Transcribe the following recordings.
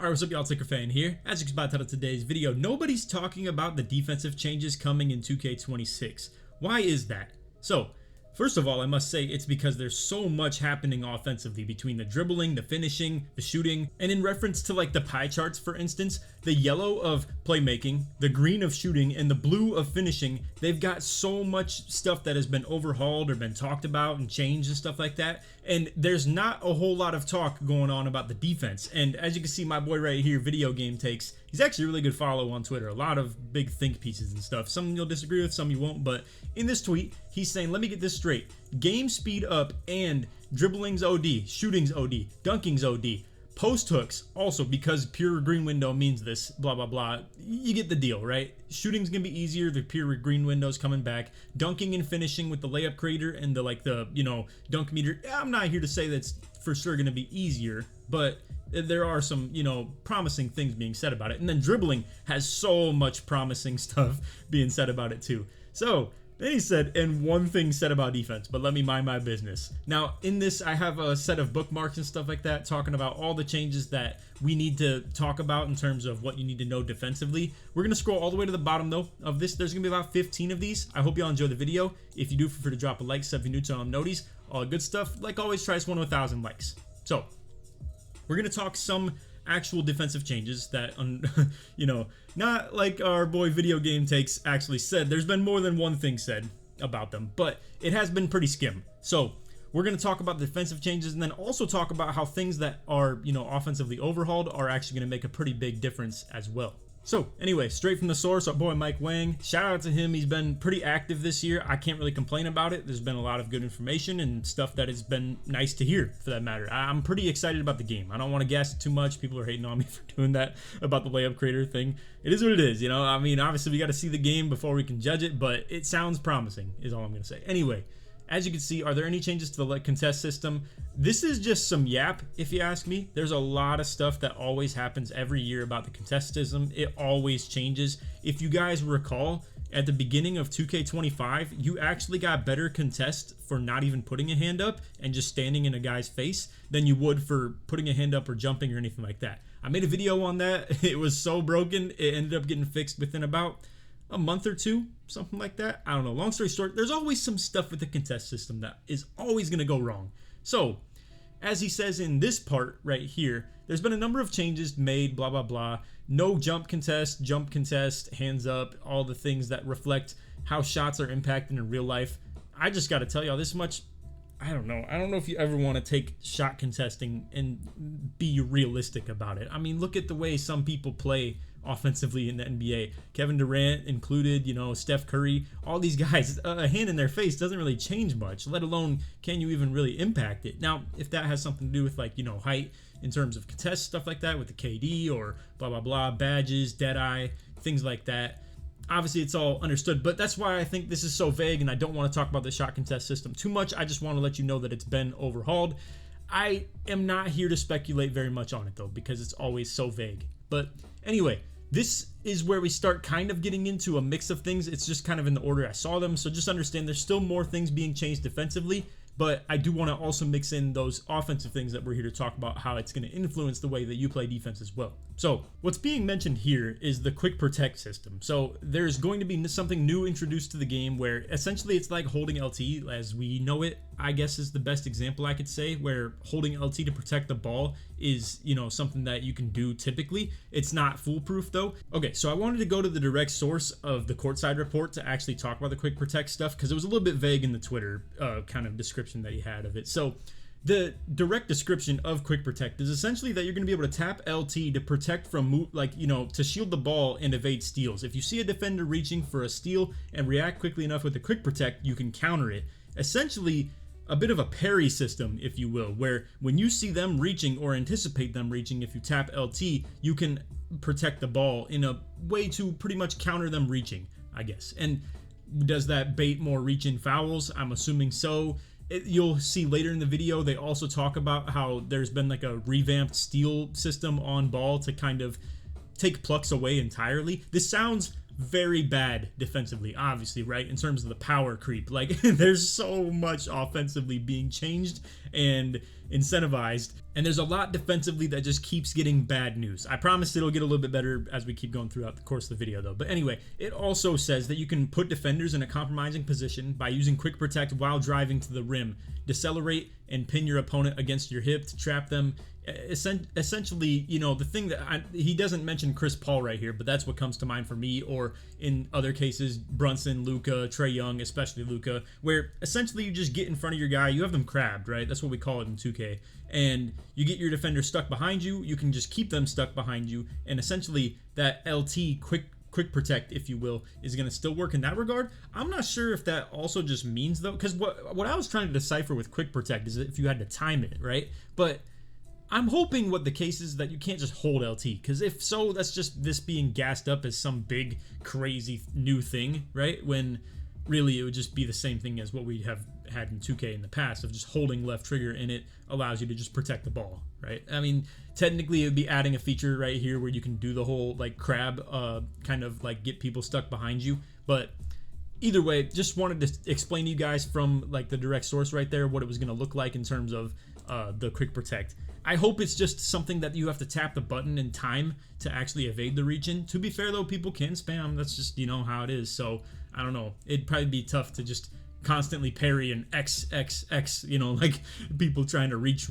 Alright, what's up y'all, it's LakerFan here. As you can spot title of today's video, nobody's talking about the defensive changes coming in 2K26. Why is that? So, first of all, I must say it's because there's so much happening offensively between the dribbling, the finishing, the shooting, and in reference to like the pie charts, for instance, the yellow of playmaking, the green of shooting, and the blue of finishing, they've got so much stuff that has been overhauled or been talked about and changed and stuff like that, and there's not a whole lot of talk going on about the defense. And as you can see, my boy right here, Video Game Takes, he's actually a really good follow on Twitter, a lot of big think pieces and stuff. Some you'll disagree with, some you won't, but in this tweet, he's saying, let me get this straight, game speed up and dribbling's OD, shooting's OD, dunking's OD, post hooks also, because pure green window means this, blah blah blah. You get the deal, right? Shooting's gonna be easier, the pure green window's coming back. Dunking and finishing with the layup creator and the dunk meter, I'm not here to say that's for sure gonna be easier, but there are some, promising things being said about it. And then dribbling has so much promising stuff being said about it too. So then he said, and one thing said about defense, but let me mind my business. Now, in this, I have a set of bookmarks and stuff like that, talking about all the changes that we need to talk about in terms of what you need to know defensively. We're going to scroll all the way to the bottom, though, of this. There's going to be about 15 of these. I hope y'all enjoy the video. If you do, feel free to drop a like, sub if you're new to noties, all good stuff. Like always, try this one to 1,000 likes. So, we're going to talk some actual defensive changes that, not like our boy Video Game Takes actually said. There's been more than one thing said about them, but it has been pretty skim. So we're going to talk about the defensive changes and then also talk about how things that are, offensively overhauled are actually going to make a pretty big difference as well. So anyway, straight from the source, our boy Mike Wang, shout out to him. He's been pretty active this year. I can't really complain about it. There's been a lot of good information and stuff that has been nice to hear, for that matter. I'm pretty excited about the game. I don't want to gas it too much. People are hating on me for doing that about the layup creator thing. It is what it is, I mean, obviously we got to see the game before we can judge it, but it sounds promising is all I'm going to say. Anyway, as you can see, are there any changes to the contest system? This is just some yap, if you ask me. There's a lot of stuff that always happens every year about the contest system. It always changes. If you guys recall, at the beginning of 2K25, you actually got better contests for not even putting a hand up and just standing in a guy's face than you would for putting a hand up or jumping or anything like that. I made a video on that. It was so broken, it ended up getting fixed within about a month or two, something like that. I don't know. Long story short, there's always some stuff with the contest system that is always going to go wrong. So, as he says in this part right here, there's been a number of changes made, blah, blah, blah. No jump contest, hands up, all the things that reflect how shots are impacted in real life. I just got to tell y'all this much. I don't know if you ever want to take shot contesting and be realistic about it. I mean, look at the way some people play offensively in the NBA. Kevin Durant included, Steph Curry, all these guys, a hand in their face doesn't really change much, let alone can you even really impact it. Now, if that has something to do with height in terms of contest, stuff like that with the KD or blah, blah, blah, badges, deadeye, things like that, obviously it's all understood, but that's why I think this is so vague and I don't want to talk about the shot contest system too much. I just want to let you know that it's been overhauled. I am not here to speculate very much on it though, because it's always so vague. But anyway, this is where we start kind of getting into a mix of things. It's just kind of in the order I saw them. So just understand there's still more things being changed defensively, but I do want to also mix in those offensive things that we're here to talk about, how it's going to influence the way that you play defense as well. So what's being mentioned here is the quick protect system. So there's going to be something new introduced to the game where essentially it's like holding LT as we know it, I guess is the best example I could say, where holding LT to protect the ball is, something that you can do typically. It's not foolproof though. Okay, so I wanted to go to the direct source of the courtside report to actually talk about the quick protect stuff because it was a little bit vague in the Twitter kind of description that he had of it. So the direct description of quick protect is essentially that you're going to be able to tap LT to protect from, to shield the ball and evade steals. If you see a defender reaching for a steal and react quickly enough with the quick protect, you can counter it. Essentially, a bit of a parry system, if you will, where when you see them reaching or anticipate them reaching, if you tap LT, you can protect the ball in a way to pretty much counter them reaching, I guess. And does that bait more reach-in fouls? I'm assuming so. You'll see later in the video, they also talk about how there's been like a revamped steal system on ball to kind of take plucks away entirely. This sounds very bad defensively, obviously, right? In terms of the power creep. Like, there's so much offensively being changed and incentivized, and there's a lot defensively that just keeps getting bad news. I promise it'll get a little bit better as we keep going throughout the course of the video, though. But anyway, it also says that you can put defenders in a compromising position by using quick protect while driving to the rim, decelerate, and pin your opponent against your hip to trap them. Essentially, you know, the thing that he doesn't mention Chris Paul right here, but that's what comes to mind for me, or in other cases, Brunson, Luka, Trae Young, especially Luka, where essentially you just get in front of your guy, you have them crabbed, right? That's what we call it in 2K, and you get your defender stuck behind you, you can just keep them stuck behind you, and essentially that LT quick protect, if you will, is going to still work in that regard. I'm not sure if that also just means, though, because what I was trying to decipher with quick protect is if you had to time it, right? But I'm hoping what the case is that you can't just hold LT, because if so, that's just this being gassed up as some big, crazy new thing, right? When really it would just be the same thing as what we have had in 2K in the past of just holding left trigger, and it allows you to just protect the ball, right? I mean, technically it would be adding a feature right here where you can do the whole like crab, kind of like get people stuck behind you, but either way, just wanted to explain to you guys from like the direct source right there what it was going to look like in terms of the quick protect. I hope it's just something that you have to tap the button in time to actually evade the region. To be fair, though, people can spam. That's just, you know, how it is. So, I don't know. It'd probably be tough to just constantly parry and X, you know, like people trying to reach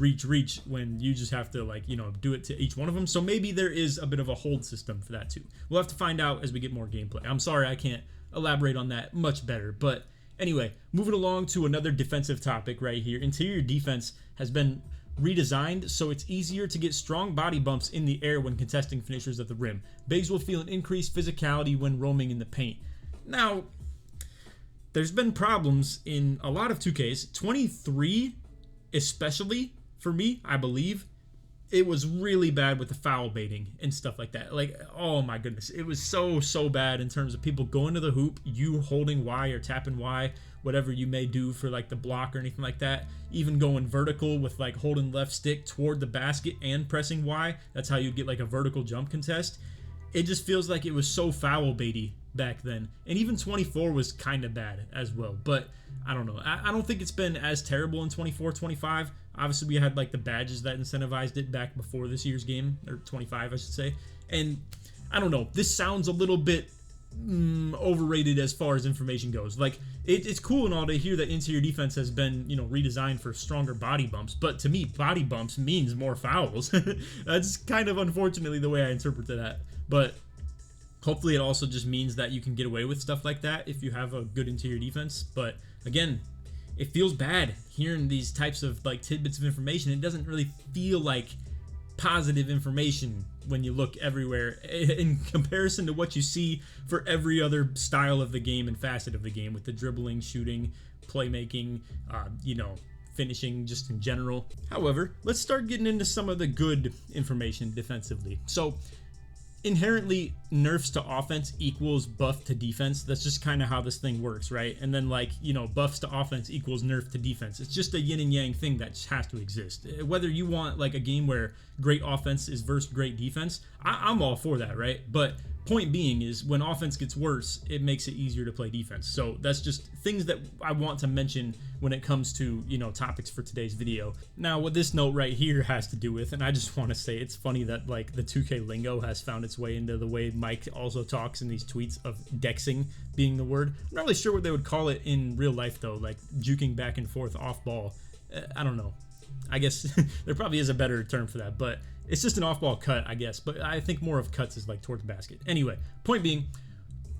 when you just have to, like, you know, do it to each one of them. So maybe there is a bit of a hold system for that, too. We'll have to find out as we get more gameplay. I'm sorry I can't elaborate on that much better. But anyway, moving along to another defensive topic right here. Interior defense has been redesigned so it's easier to get strong body bumps in the air when contesting finishers at the rim. Bigs will feel an increased physicality when roaming in the paint. Now, there's been problems in a lot of 2Ks. 23, especially for me, I believe, it was really bad with the foul baiting and stuff like that. Like, oh my goodness, it was so bad in terms of people going to the hoop, you holding Y or tapping Y, whatever you may do for like the block or anything like that, even going vertical with like holding left stick toward the basket and pressing Y. That's how you get like a vertical jump contest. It just feels like it was so foul baity back then. And even 24 was kind of bad as well. But I don't know. I don't think it's been as terrible in 24, 25. Obviously, we had like the badges that incentivized it back before this year's game, or 25, I should say. And I don't know. This sounds a little bit overrated as far as information goes. Like, it's cool and all to hear that interior defense has been, you know, redesigned for stronger body bumps, but to me, body bumps means more fouls. That's kind of unfortunately the way I interpreted that. But hopefully it also just means that you can get away with stuff like that if you have a good interior defense. But again, it feels bad hearing these types of like tidbits of information. It doesn't really feel like positive information when you look everywhere in comparison to what you see for every other style of the game and facet of the game, with the dribbling, shooting, playmaking, you know, finishing just in general. However, let's start getting into some of the good information defensively. So inherently, nerfs to offense equals buff to defense. That's just kind of how this thing works, right? And then, like, you know, buffs to offense equals nerf to defense. It's just a yin and yang thing that just has to exist. Whether you want like a game where great offense is versus great defense, I'm all for that, right? But point being is when offense gets worse, it makes it easier to play defense. So that's just things that I want to mention when it comes to, you know, topics for today's video. Now, what this note right here has to do with, and I just want to say it's funny that like the 2K lingo has found its way into the way Mike also talks in these tweets of dexing being the word. I'm not really sure what they would call it in real life though, like juking back and forth off ball. I don't know. I guess there probably is a better term for that, but it's just an off-ball cut, I guess. But I think more of cuts is like towards the basket. Anyway, point being,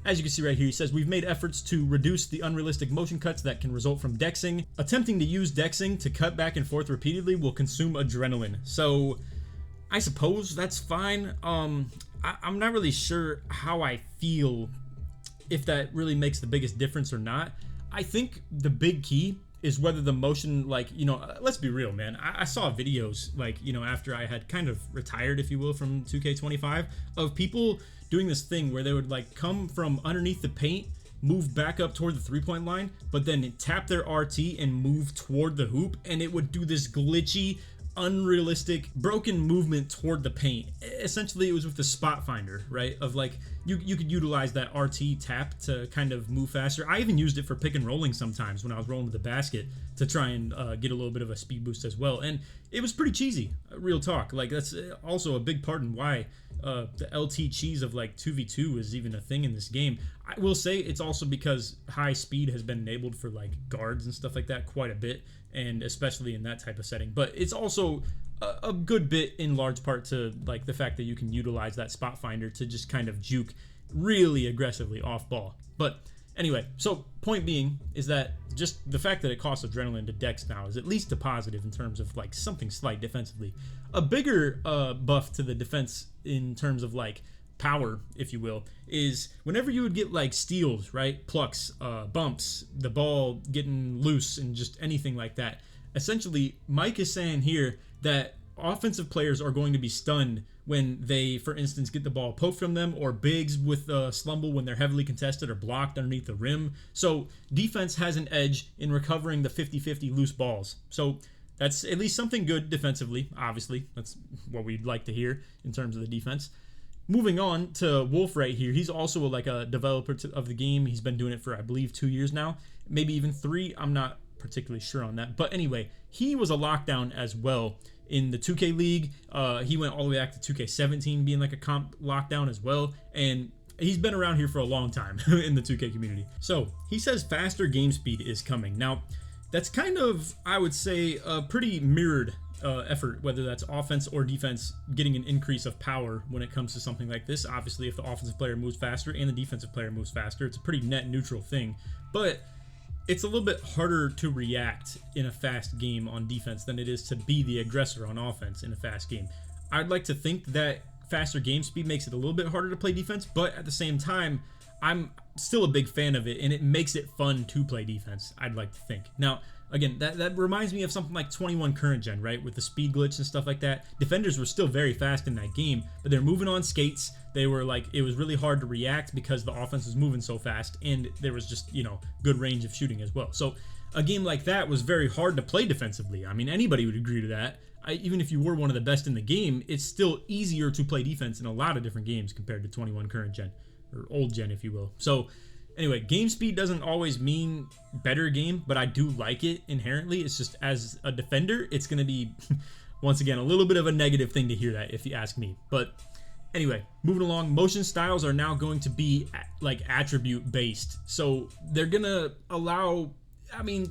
as you can see right here, he says, we've made efforts to reduce the unrealistic motion cuts that can result from dexing. Attempting to use dexing to cut back and forth repeatedly will consume adrenaline. So I suppose that's fine. I'm not really sure how I feel, if that really makes the biggest difference or not. I think the big key is whether the motion, like, you know, let's be real, man. I saw videos, like, you know, after I had kind of retired, if you will, from 2K25, of people doing this thing where they would, like, come from underneath the paint, move back up toward the three-point line, but then tap their RT and move toward the hoop, and it would do this glitchy, unrealistic broken movement toward the paint. Essentially it was with the spot finder, right, of like you could utilize that RT tap to kind of move faster. I even used it for pick and rolling sometimes when I was rolling to the basket to try and get a little bit of a speed boost as well, and it was pretty cheesy, real talk. Like that's also a big part in why the LT cheese of like 2v2 is even a thing in this game. I will say it's also because high speed has been enabled for like guards and stuff like that quite a bit, and especially in that type of setting. But it's also a good bit in large part to like the fact that you can utilize that spot finder to just kind of juke really aggressively off ball. But anyway, so point being is that just the fact that it costs adrenaline to Dex now is at least a positive in terms of like something slight defensively. A bigger buff to the defense in terms of like power, if you will, is whenever you would get like steals, right, plucks, bumps, the ball getting loose, and just anything like that. Essentially, Mike is saying here that offensive players are going to be stunned when they, for instance, get the ball poked from them, or bigs with slumble when they're heavily contested or blocked underneath the rim. So defense has an edge in recovering the 50-50 loose balls. So that's at least something good defensively. Obviously, that's what we'd like to hear in terms of the defense. Moving on to Wolf right here. He's also like a developer of the game. He's been doing it for, I believe, 2 years now, maybe even 3. I'm not particularly sure on that. But anyway, he was a lockdown as well in the 2K League. He went all the way back to 2K17 being like a comp lockdown as well. And he's been around here for a long time in the 2K community. So he says faster game speed is coming. Now, that's kind of, I would say, a pretty mirrored effort, whether that's offense or defense, getting an increase of power when it comes to something like this. Obviously, if the offensive player moves faster and the defensive player moves faster, it's a pretty net neutral thing. But it's a little bit harder to react in a fast game on defense than it is to be the aggressor on offense in a fast game. I'd like to think that faster game speed makes it a little bit harder to play defense, but at the same time, I'm still a big fan of it, and it makes it fun to play defense, I'd like to think. Now, again, that reminds me of something like 21 current gen, right? With the speed glitch and stuff like that. Defenders were still very fast in that game, but they're moving on skates. They were like, it was really hard to react because the offense was moving so fast, and there was just, good range of shooting as well. So a game like that was very hard to play defensively. I mean, anybody would agree to that. Even if you were one of the best in the game, it's still easier to play defense in a lot of different games compared to 21 current gen, or old gen, if you will. So anyway, game speed doesn't always mean better game, but I do like it inherently. It's just, as a defender, it's going to be, once again, a little bit of a negative thing to hear that, if you ask me. But anyway, moving along, motion styles are now going to be like attribute based. So they're going to allow,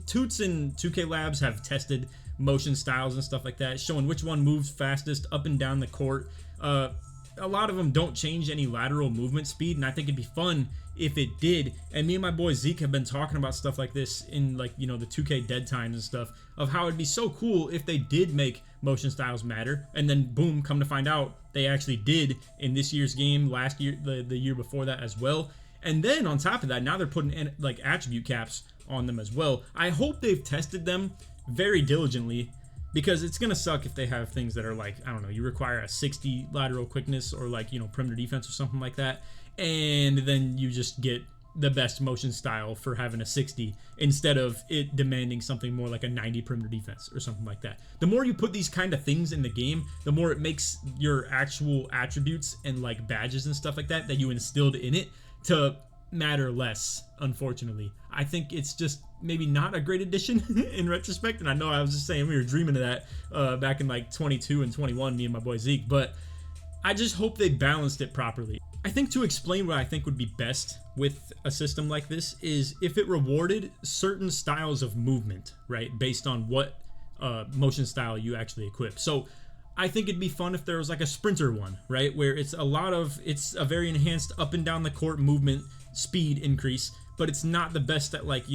Toots and 2K Labs have tested motion styles and stuff like that, showing which one moves fastest up and down the court. A lot of them don't change any lateral movement speed, and I think it'd be fun if it did. And me and my boy Zeke have been talking about stuff like this in the 2K dead times and stuff, of how it'd be so cool if they did make motion styles matter, and then boom, come to find out they actually did in this year's game, last year, the year before that as well. And then on top of that, now they're putting in like attribute caps on them as well. I hope they've tested them very diligently, because it's going to suck if they have things that are like, I don't know, you require a 60 lateral quickness, or like, perimeter defense or something like that, and then you just get the best motion style for having a 60 instead of it demanding something more like a 90 perimeter defense or something like that. The more you put these kind of things in the game, the more it makes your actual attributes and like badges and stuff like that you instilled in it to matter less, unfortunately. I think it's just maybe not a great addition in retrospect, and I know I was just saying we were dreaming of that back in like 22 and 21, me and my boy Zeke, but I just hope they balanced it properly. I think to explain what I think would be best with a system like this is if it rewarded certain styles of movement, right, based on what motion style you actually equip. So I think it'd be fun if there was like a sprinter one, right, where it's a very enhanced up and down the court movement speed increase, but it's not the best at like,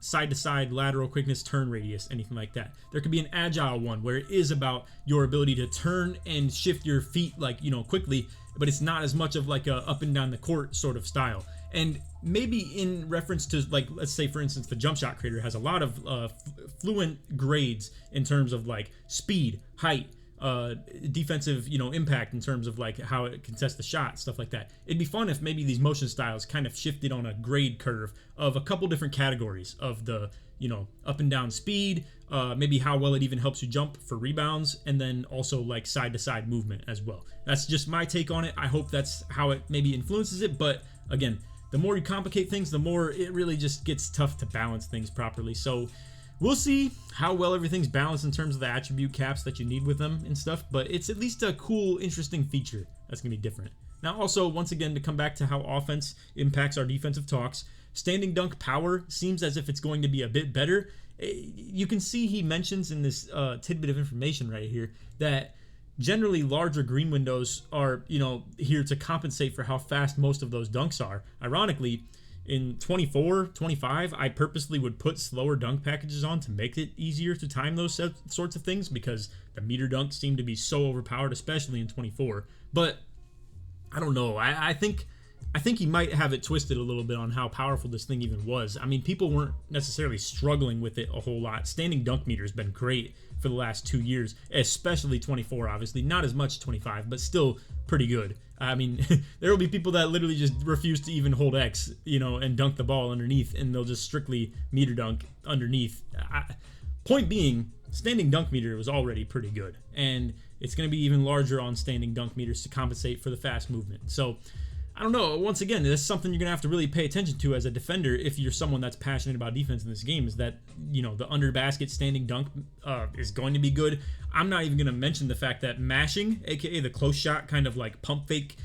side to side lateral quickness, turn radius, anything like that. There could be an agile one where it is about your ability to turn and shift your feet like, quickly, but it's not as much of like a up and down the court sort of style. And maybe in reference to, like, let's say for instance the jump shot creator has a lot of fluent grades in terms of like speed, height, defensive, impact in terms of like how it contests the shot, stuff like that. It'd be fun if maybe these motion styles kind of shifted on a grade curve of a couple different categories of the, up and down speed, maybe how well it even helps you jump for rebounds, and then also like side to side movement as well. That's just my take on it. I hope that's how it maybe influences it, but again, the more you complicate things, the more it really just gets tough to balance things properly. So we'll see how well everything's balanced in terms of the attribute caps that you need with them and stuff, but it's at least a cool, interesting feature that's going to be different. Now, also, once again, to come back to how offense impacts our defensive talks, standing dunk power seems as if it's going to be a bit better. You can see he mentions in this tidbit of information right here that generally larger green windows are, here to compensate for how fast most of those dunks are. Ironically, in 24, 25, I purposely would put slower dunk packages on to make it easier to time those sorts of things because the meter dunks seem to be so overpowered, especially in 24. But I don't know. I think he might have it twisted a little bit on how powerful this thing even was. I mean, people weren't necessarily struggling with it a whole lot. Standing dunk meter has been great for the last 2 years, especially 24, obviously. Not as much 25, but still pretty good. I mean, there will be people that literally just refuse to even hold X, and dunk the ball underneath, and they'll just strictly meter dunk underneath. Point being, standing dunk meter was already pretty good, and it's going to be even larger on standing dunk meters to compensate for the fast movement. So, I don't know. Once again, this is something you're going to have to really pay attention to as a defender if you're someone that's passionate about defense in this game, is that, the under basket standing dunk is going to be good. I'm not even going to mention the fact that mashing, aka the close shot, kind of like pump fake,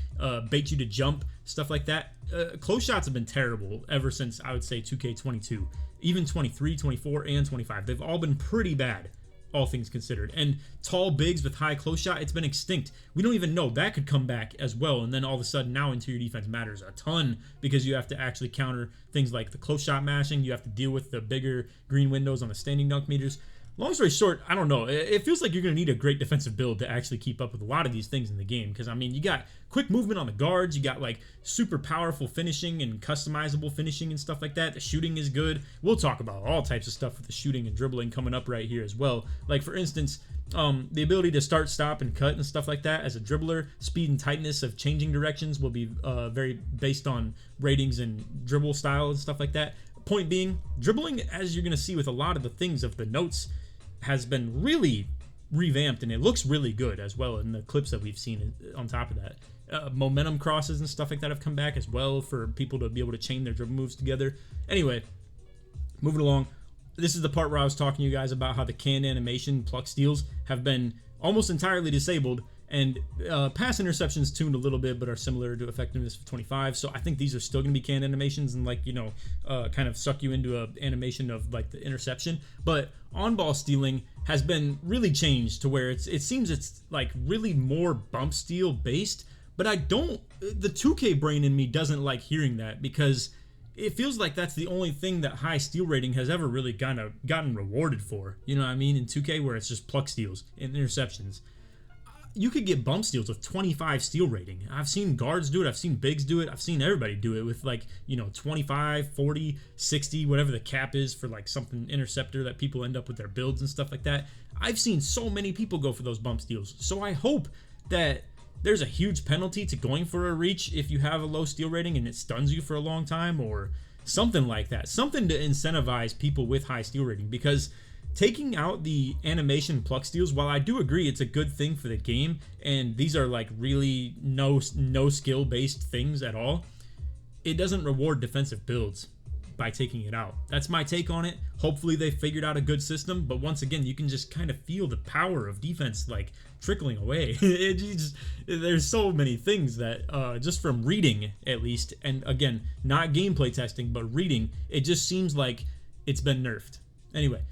bait you to jump, stuff like that. Close shots have been terrible ever since, I would say, 2K22. Even 23, 24, and 25. They've all been pretty bad, all things considered. And tall bigs with high close shot, it's been extinct. We don't even know. That could come back as well. And then all of a sudden now interior defense matters a ton because you have to actually counter things like the close shot mashing. You have to deal with the bigger green windows on the standing dunk meters. Long story short, I don't know. It feels like you're going to need a great defensive build to actually keep up with a lot of these things in the game. Because, I mean, you got quick movement on the guards. You got, like, super powerful finishing and customizable finishing and stuff like that. The shooting is good. We'll talk about all types of stuff with the shooting and dribbling coming up right here as well. Like, for instance, the ability to start, stop, and cut and stuff like that as a dribbler. Speed and tightness of changing directions will be very based on ratings and dribble style and stuff like that. Point being, dribbling, as you're going to see with a lot of the things of the notes, has been really revamped, and it looks really good as well in the clips that we've seen on top of that. Momentum crosses and stuff like that have come back as well for people to be able to chain their dribble moves together. Anyway, moving along. This is the part where I was talking to you guys about how the canned animation pluck steals have been almost entirely disabled, and pass interceptions tuned a little bit but are similar to effectiveness of 25. So I think these are still going to be canned animations and kind of suck you into a animation of like the interception. But on-ball stealing has been really changed to where it seems it's like really more bump steal based. But the 2K brain in me doesn't like hearing that because it feels like that's the only thing that high steal rating has ever really kind of gotten rewarded for. You know what I mean? In 2K where it's just pluck steals and interceptions. You could get bump steals with 25 steal rating. I've seen guards do it. I've seen bigs do it. I've seen everybody do it with 25, 40, 60, whatever the cap is for like something interceptor that people end up with their builds and stuff like that. I've seen so many people go for those bump steals. So I hope that there's a huge penalty to going for a reach if you have a low steal rating and it stuns you for a long time or something like that. Something to incentivize people with high steal rating, because taking out the animation pluck steals, while I do agree it's a good thing for the game, and these are like really no skill based things at all, it doesn't reward defensive builds by taking it out. That's my take on it. Hopefully they figured out a good system, but once again, you can just kind of feel the power of defense like trickling away. There's so many things that just from reading at least, and again, not gameplay testing, but reading, it just seems like it's been nerfed. Anyway,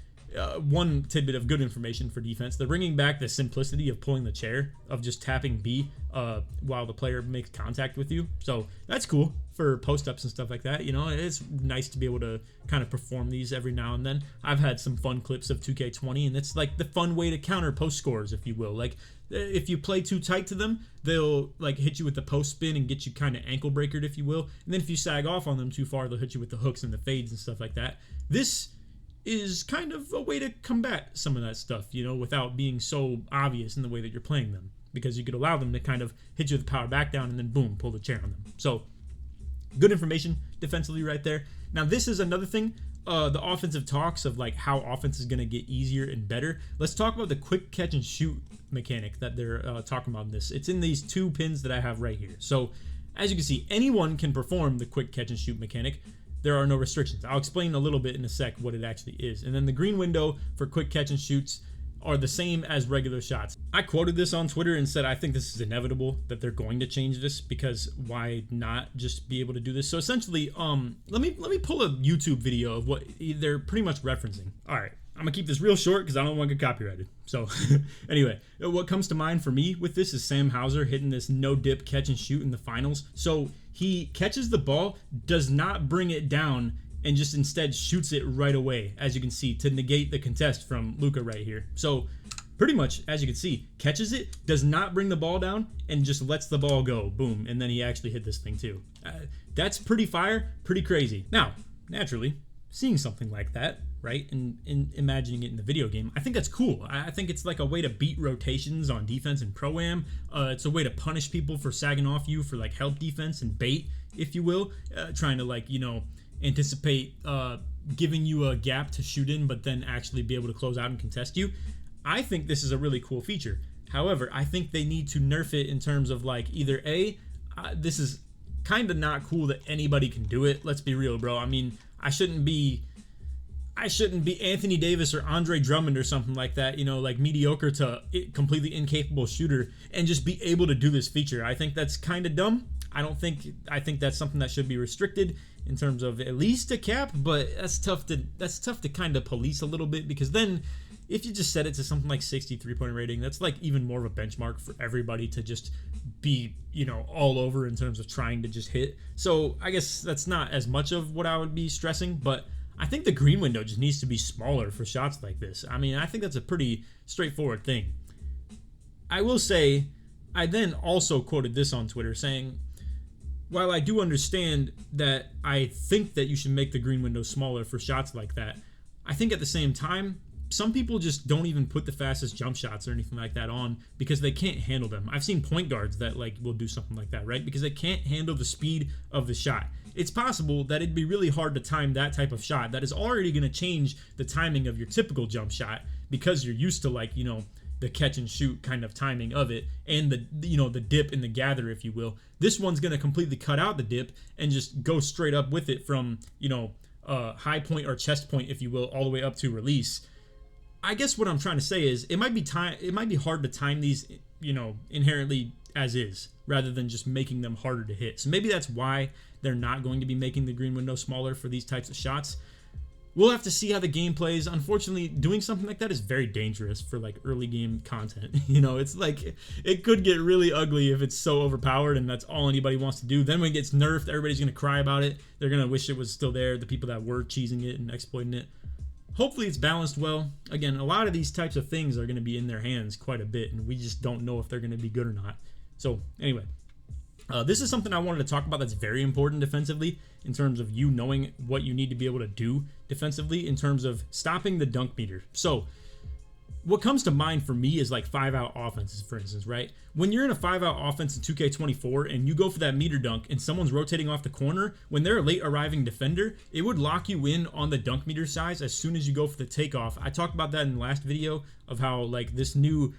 one tidbit of good information for defense: they're bringing back the simplicity of pulling the chair, of just tapping B while the player makes contact with you. So that's cool for post-ups and stuff like that. It's nice to be able to kind of perform these every now and then. I've had some fun clips of 2K20, and it's like the fun way to counter post scores, if you will. Like, if you play too tight to them, they'll like hit you with the post spin and get you kind of ankle breakered, if you will. And then if you sag off on them too far, they'll hit you with the hooks and the fades and stuff like that. This is kind of a way to combat some of that stuff, you know, without being so obvious in the way that you're playing them, because you could allow them to kind of hit you with the power back down and then boom, pull the chair on them. So good information defensively right there. Now this is another thing, the offensive talks of like how offense is going to get easier and better. Let's talk about the quick catch and shoot mechanic that they're talking about in this. It's in these 2 pins that I have right here. So as you can see, anyone can perform the quick catch and shoot mechanic. There are no restrictions. I'll explain a little bit in a sec what it actually is. And then the green window for quick catch and shoots are the same as regular shots. I quoted this on Twitter and said I think this is inevitable that they're going to change this, because why not just be able to do this? So essentially, let me pull a YouTube video of what they're pretty much referencing. All right, I'm gonna keep this real short because I don't want to get copyrighted. So anyway, what comes to mind for me with this is Sam Hauser hitting this no dip catch and shoot in the finals. So he catches the ball, does not bring it down, and just instead shoots it right away, as you can see, to negate the contest from Luka right here. So pretty much, as you can see, catches it, does not bring the ball down, and just lets the ball go. Boom. And then he actually hit this thing too. That's pretty fire, pretty crazy. Now, naturally, seeing something like that, right, and imagining it in the video game, I think that's cool. I think it's like a way to beat rotations on defense and pro-am. It's a way to punish people for sagging off you for like help defense and bait, if you will, trying to like, you know, anticipate giving you a gap to shoot in, but then actually be able to close out and contest you. I think this is a really cool feature. However, I think they need to nerf it in terms of like either this is kind of not cool that anybody can do it. Let's be real, bro. I mean, I shouldn't be Anthony Davis or Andre Drummond or something like that, you know, like mediocre to completely incapable shooter and just be able to do this feature. I think that's kind of dumb. I think that's something that should be restricted in terms of at least a cap, but that's tough to kind of police a little bit, because then if you just set it to something like 60 3-point rating, that's like even more of a benchmark for everybody to just be, you know, all over in terms of trying to just hit. So I guess that's not as much of what I would be stressing, but I think the green window just needs to be smaller for shots like this. I mean, I think that's a pretty straightforward thing. I will say, I then also quoted this on Twitter saying, while I do understand that I think that you should make the green window smaller for shots like that, I think at the same time, some people just don't even put the fastest jump shots or anything like that on because they can't handle them. I've seen point guards that like will do something like that, right? Because they can't handle the speed of the shot. It's possible that it'd be really hard to time that type of shot that is already going to change the timing of your typical jump shot, because you're used to like, you know, the catch and shoot kind of timing of it and the, you know, the dip and the gather, if you will. This one's going to completely cut out the dip and just go straight up with it from, you know, high point or chest point, if you will, all the way up to release. I guess what I'm trying to say is it might be hard to time these, you know, inherently as is, rather than just making them harder to hit. So maybe that's why they're not going to be making the green window smaller for these types of shots. We'll have to see how the game plays. Unfortunately, doing something like that is very dangerous for like early game content. You know, it's like it could get really ugly if it's so overpowered and that's all anybody wants to do. Then when it gets nerfed, everybody's going to cry about it. They're going to wish it was still there, the people that were cheesing it and exploiting it. Hopefully it's balanced well. Again, a lot of these types of things are going to be in their hands quite a bit, and we just don't know if they're going to be good or not. So anyway, this is something I wanted to talk about that's very important defensively in terms of you knowing what you need to be able to do defensively in terms of stopping the dunk meter. So what comes to mind for me is like 5-out offenses, for instance, right? When you're in a 5-out offense in 2K24 and you go for that meter dunk and someone's rotating off the corner, when they're a late arriving defender, it would lock you in on the dunk meter size as soon as you go for the takeoff. I talked about that in the last video of how like this new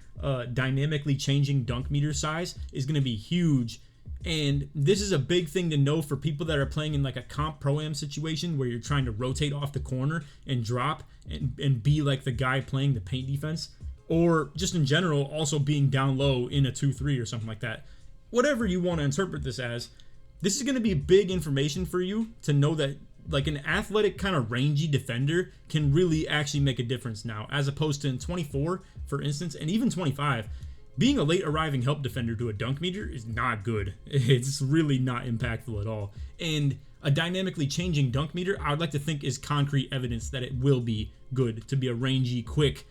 dynamically changing dunk meter size is going to be huge. And this is a big thing to know for people that are playing in like a comp pro-am situation where you're trying to rotate off the corner and drop and be like the guy playing the paint defense, or just in general also being down low in a 2-3 or something like that. Whatever you want to interpret this as, this is going to be big information for you to know that like an athletic kind of rangy defender can really actually make a difference now, as opposed to in 24, for instance, and even 25. Being a late arriving help defender to a dunk meter is not good. It's really not impactful at all. And a dynamically changing dunk meter, I would like to think, is concrete evidence that it will be good to be a rangy, quick,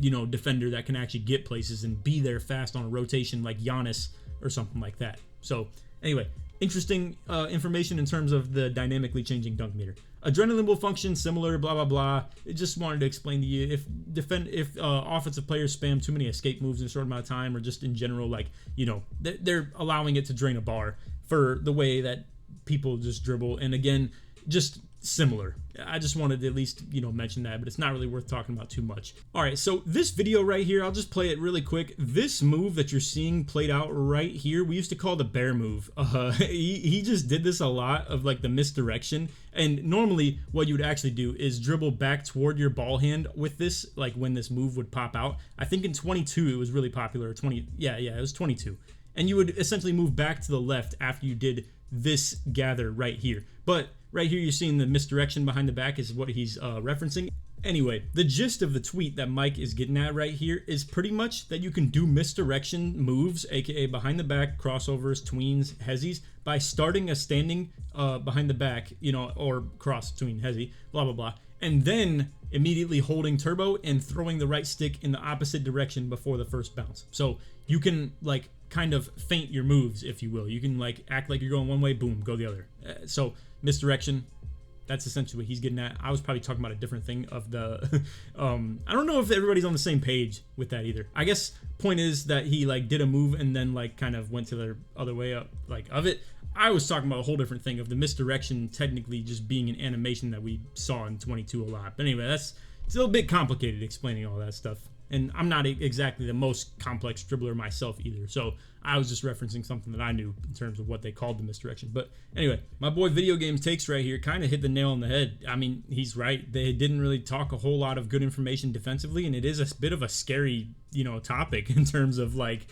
you know, defender that can actually get places and be there fast on a rotation like Giannis or something like that. So anyway, interesting information in terms of the dynamically changing dunk meter. Adrenaline will function similar, blah blah blah. It just wanted to explain to you if offensive players spam too many escape moves in a short amount of time, or just in general, like, you know, they're allowing it to drain a bar for the way that people just dribble. And again, just similar. I just wanted to at least, you know, mention that, but it's not really worth talking about too much. All right, so this video right here, I'll just play it really quick. This move that you're seeing played out right here, we used to call the bear move. He just did this a lot, of like the misdirection. And normally what you would actually do is dribble back toward your ball hand with this, like when this move would pop out. I think in 22 it was really popular. It was 22. And you would essentially move back to the left after you did this gather right here. But right here, you're seeing the misdirection behind the back is what he's referencing. Anyway, the gist of the tweet that Mike is getting at right here is pretty much that you can do misdirection moves, aka behind the back, crossovers, tweens, hezzies, by starting a standing behind the back, you know, or cross, tween, hezzy, blah, blah, blah, and then immediately holding turbo and throwing the right stick in the opposite direction before the first bounce. So you can, like, kind of feint your moves, if you will. You can, like, act like you're going one way, boom, go the other. So misdirection, that's essentially what he's getting at. I was probably talking about a different thing of the I don't know if everybody's on the same page with that either. I guess point is that he, like, did a move and then, like, kind of went to the other way up, like, of it. I was talking about a whole different thing of the misdirection technically just being an animation that we saw in 22 a lot. But anyway, it's a little bit complicated explaining all that stuff. And I'm not exactly the most complex dribbler myself either. So I was just referencing something that I knew in terms of what they called the misdirection. But anyway, my boy Video Games Takes right here kind of hit the nail on the head. I mean, he's right. They didn't really talk a whole lot of good information defensively. And it is a bit of a scary, you know, topic in terms of, like,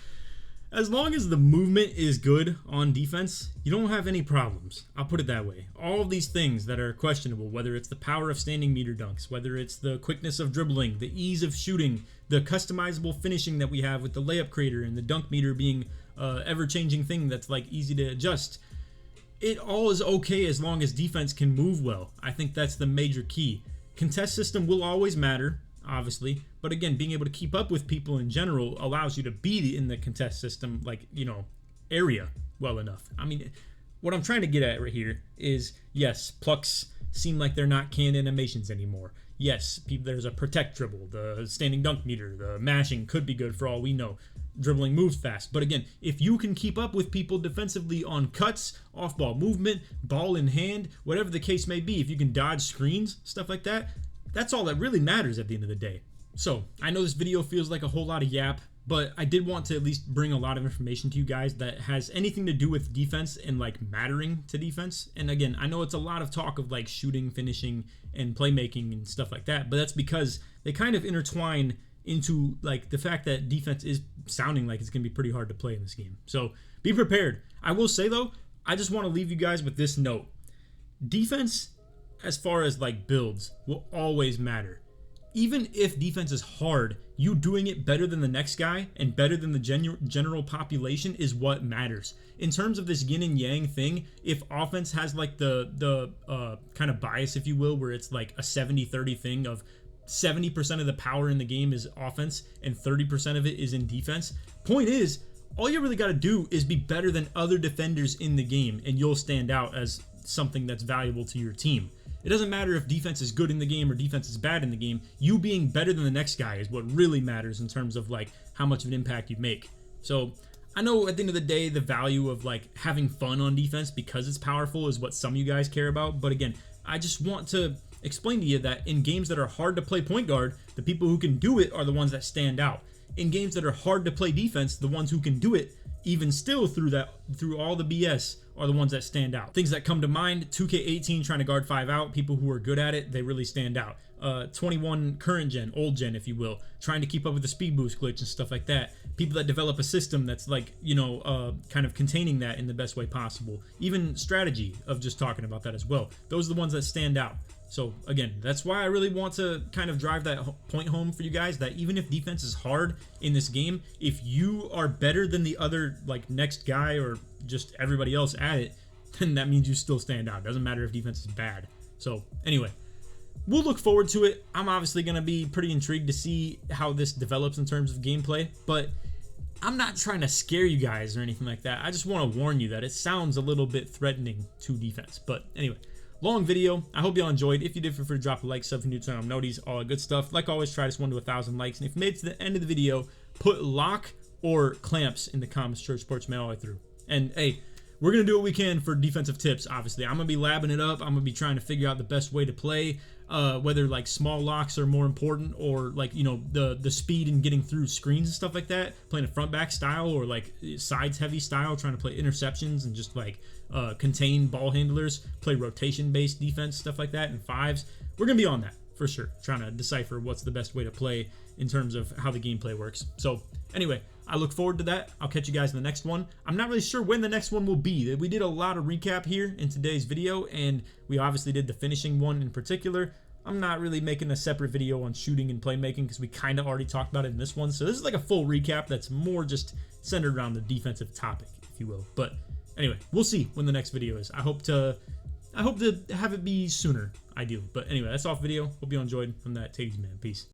as long as the movement is good on defense, you don't have any problems. I'll put it that way. All of these things that are questionable, whether it's the power of standing meter dunks, whether it's the quickness of dribbling, the ease of shooting, the customizable finishing that we have with the layup creator, and the dunk meter being ever-changing thing that's, like, easy to adjust, it all is okay as long as defense can move well. I think that's the major key. Contest system will always matter, obviously, but again, being able to keep up with people in general allows you to be in the contest system, like, you know, area well enough. I mean, what I'm trying to get at right here is, yes, plucks seem like they're not canned animations anymore. Yes, there's a protect dribble, the standing dunk meter, the mashing could be good for all we know. Dribbling moves fast. But again, if you can keep up with people defensively on cuts, off-ball movement, ball in hand, whatever the case may be, if you can dodge screens, stuff like that, that's all that really matters at the end of the day. So, I know this video feels like a whole lot of yap, but I did want to at least bring a lot of information to you guys that has anything to do with defense and, like, mattering to defense. And again, I know it's a lot of talk of, like, shooting, finishing, and playmaking and stuff like that, but that's because they kind of intertwine into, like, the fact that defense is sounding like it's going to be pretty hard to play in this game. So, be prepared. I will say, though, I just want to leave you guys with this note. Defense, as far as, like, builds, will always matter. Even if defense is hard, you doing it better than the next guy and better than the general population is what matters. In terms of this yin and yang thing, if offense has, like, the kind of bias, if you will, where it's like a 70-30 thing of 70% of the power in the game is offense and 30% of it is in defense, point is, all you really got to do is be better than other defenders in the game and you'll stand out as something that's valuable to your team. It doesn't matter if defense is good in the game or defense is bad in the game. You being better than the next guy is what really matters in terms of, like, how much of an impact you make. So I know at the end of the day, the value of, like, having fun on defense because it's powerful is what some of you guys care about. But again, I just want to explain to you that in games that are hard to play point guard, the people who can do it are the ones that stand out. In games that are hard to play defense, the ones who can do it, even still through all the BS, are the ones that stand out. Things that come to mind: 2K18 trying to guard 5 out, people who are good at it, they really stand out. 21 current gen, old gen if you will, trying to keep up with the speed boost glitch and stuff like that. People that develop a system that's, like, you know, kind of containing that in the best way possible. Even strategy of just talking about that as well. Those are the ones that stand out. So again, that's why I really want to kind of drive that point home for you guys, that even if defense is hard in this game, if you are better than the other, like, next guy or just everybody else at it, then that means you still stand out. It doesn't matter if defense is bad. So anyway, we'll look forward to it. I'm obviously going to be pretty intrigued to see how this develops in terms of gameplay, but I'm not trying to scare you guys or anything like that. I just want to warn you that it sounds a little bit threatening to defense. But anyway, long video. I hope y'all enjoyed. If you did, feel free to drop a like, sub, new channel noties, all that good stuff. Like always, try this one to 1,000 likes. And if you made it to the end of the video, put lock or clamps in the comments. Church Sports Man all the way through. And hey, we're going to do what we can for defensive tips, obviously. I'm going to be labbing it up. I'm going to be trying to figure out the best way to play, whether like small locks are more important or like, you know, the speed and getting through screens and stuff like that, playing a front back style or like sides heavy style, trying to play interceptions and just like contain ball handlers, play rotation based defense, stuff like that, and fives. We're going to be on that for sure, trying to decipher what's the best way to play in terms of how the gameplay works. So anyway, I look forward to that. I'll catch you guys in the next one. I'm not really sure when the next one will be. We did a lot of recap here in today's video, and we obviously did the finishing one in particular. I'm not really making a separate video on shooting and playmaking because we kind of already talked about it in this one. So this is like a full recap that's more just centered around the defensive topic, if you will. But anyway, we'll see when the next video is. I hope to have it be sooner, ideally. But anyway, that's off video. Hope you all enjoyed. I'm that Titties Man. Peace.